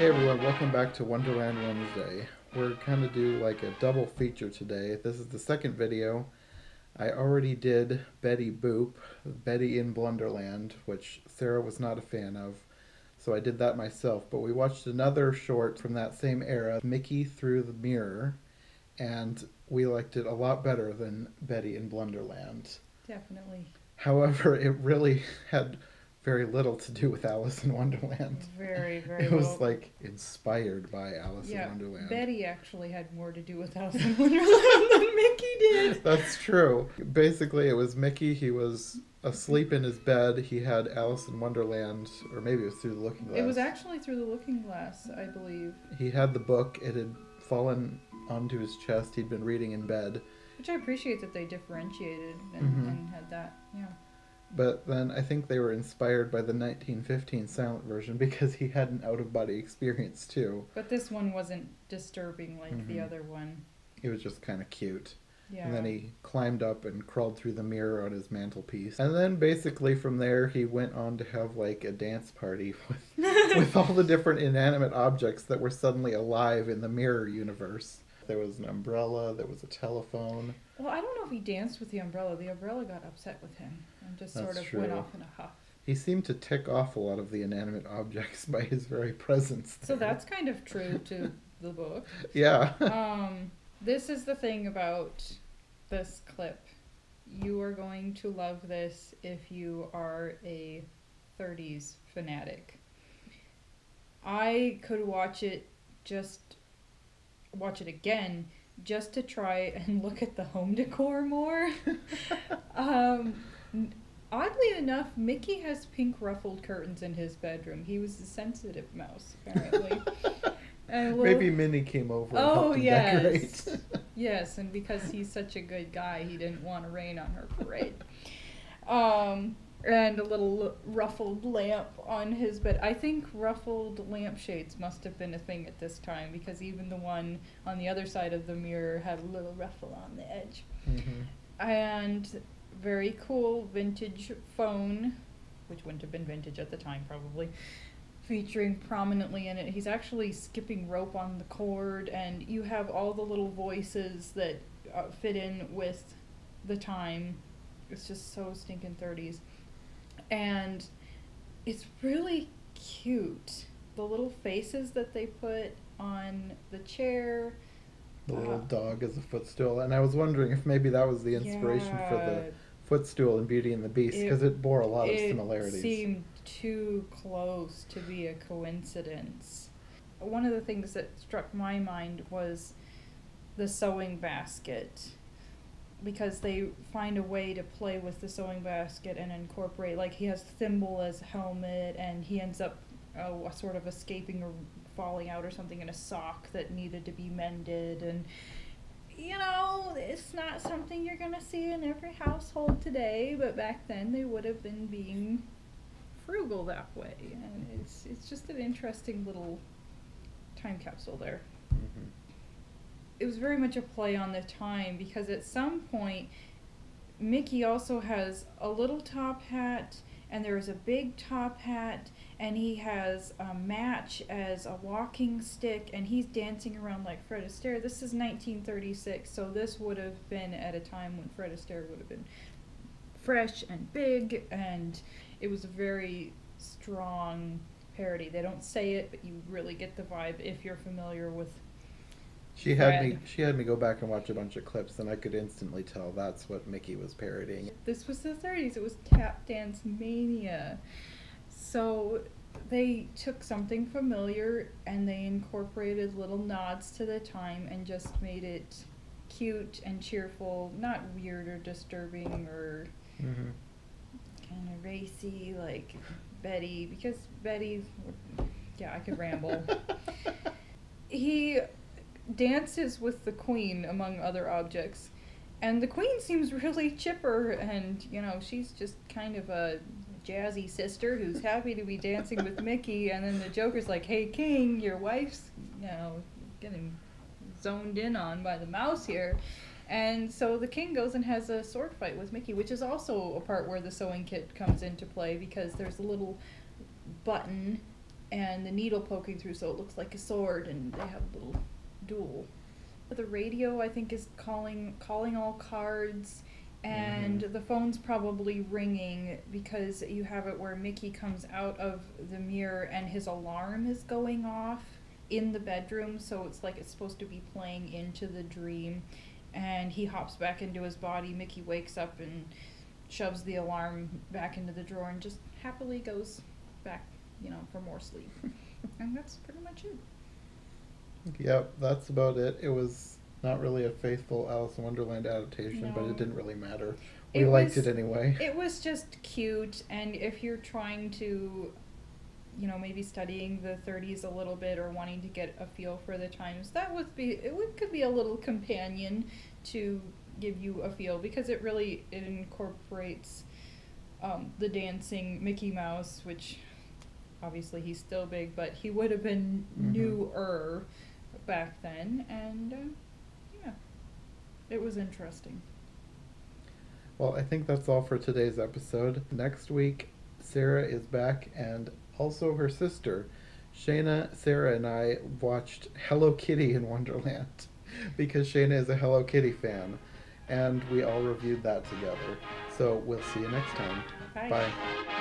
Hey everyone, welcome back to Wonderland Wednesday. We're kind of do like a double feature today. This is the second video. I already did Betty Boop, Betty in Blunderland, which Sarah was not a fan of, so I did that myself. But we watched another short from that same era, Mickey Through the Mirror, and we liked it a lot better than Betty in Blunderland. Definitely. However, it really had very little to do with Alice in Wonderland. Very, very It was little. like inspired by Alice in Yeah, Wonderland. Betty actually had more to do with Alice in Wonderland than Mickey did. That's true. Basically, it was Mickey. He was asleep in his bed. He had Alice in Wonderland, or maybe it was Through the Looking Glass. It was actually Through the Looking Glass, I believe. He had the book. It had fallen onto his chest. He'd been reading in bed. Which I appreciate that they differentiated and had that, yeah. But then I think they were inspired by the 1915 silent version because he had an out-of-body experience too. But this one wasn't disturbing like the other one. It was just kind of cute. Yeah. And then he climbed up and crawled through the mirror on his mantelpiece. And then basically from there he went on to have like a dance party with all the different inanimate objects that were suddenly alive in the mirror universe. There was an umbrella, there was a telephone. Well, I don't know if he danced with the umbrella. The umbrella got upset with him and just That's sort of true. went off in a huff. He seemed to tick off a lot of the inanimate objects by his very presence there. So that's kind of true to the book. Yeah. This is the thing about this clip. You are going to love this if you are a 30s fanatic. I could watch it again just to try and look at the home decor more. Oddly enough, Mickey has pink ruffled curtains in his bedroom. He was a sensitive mouse, apparently. Maybe Minnie came over and helped him decorate. Yes, and because he's such a good guy, he didn't want to rain on her parade. And a little ruffled lamp on his bed. I think ruffled lampshades must have been a thing at this time because even the one on the other side of the mirror had a little ruffle on the edge. And very cool vintage phone, which wouldn't have been vintage at the time probably, featuring prominently in it. He's actually skipping rope on the cord, and you have all the little voices that fit in with the time. It's just so stinking 30s. And it's really cute. The little faces that they put on the chair. The little dog as a footstool. And I was wondering if maybe that was the inspiration for the footstool in Beauty and the Beast, because it bore a lot of similarities. It seemed too close to be a coincidence. One of the things that struck my mind was the sewing basket, because they find a way to play with the sewing basket and incorporate, like he has Thimble as a helmet, and he ends up sort of escaping or falling out or something in a sock that needed to be mended. And you know, it's not something you're gonna see in every household today, but back then they would have been being frugal that way, and it's just an interesting little time capsule there. It was very much a play on the time, because at some point Mickey also has a little top hat, and there's a big top hat, and he has a match as a walking stick, and he's dancing around like Fred Astaire. This is 1936, so this would have been at a time when Fred Astaire would have been fresh and big, and it was a very strong parody. They don't say it, but you really get the vibe if you're familiar with She had me go back and watch a bunch of clips, and I could instantly tell that's what Mickey was parodying. This was the 30s. It was tap dance mania. So they took something familiar and they incorporated little nods to the time and just made it cute and cheerful, not weird or disturbing or kind of racy like Betty, because Betty, yeah, I could ramble. He dances with the Queen, among other objects, and the Queen seems really chipper, and you know, she's just kind of a jazzy sister who's happy to be dancing with Mickey. And then the Joker's like, hey King, your wife's, you know, getting zoned in on by the mouse here. And so the King goes and has a sword fight with Mickey, which is also a part where the sewing kit comes into play, because there's a little button and the needle poking through so it looks like a sword, and they have a little duel. The radio, I think, is calling all cards, and the phone's probably ringing because you have it where Mickey comes out of the mirror and his alarm is going off in the bedroom, so it's like it's supposed to be playing into the dream, and he hops back into his body. Mickey wakes up and shoves the alarm back into the drawer and just happily goes back, for more sleep. And that's pretty much it. Yep, that's about it. It was not really a faithful Alice in Wonderland adaptation, but No. it didn't really matter. We liked it anyway. It was just cute, and if you're trying to, maybe studying the 30s a little bit or wanting to get a feel for the times, could be a little companion to give you a feel, because it incorporates the dancing Mickey Mouse, which obviously he's still big, but he would have been newer back then, and yeah, it was interesting. Well, I think that's all for today's episode. Next week, Sarah is back, and also her sister. Shayna, Sarah, and I watched Hello Kitty in Wonderland because Shayna is a Hello Kitty fan, and we all reviewed that together. So we'll see you next time. Bye. Bye.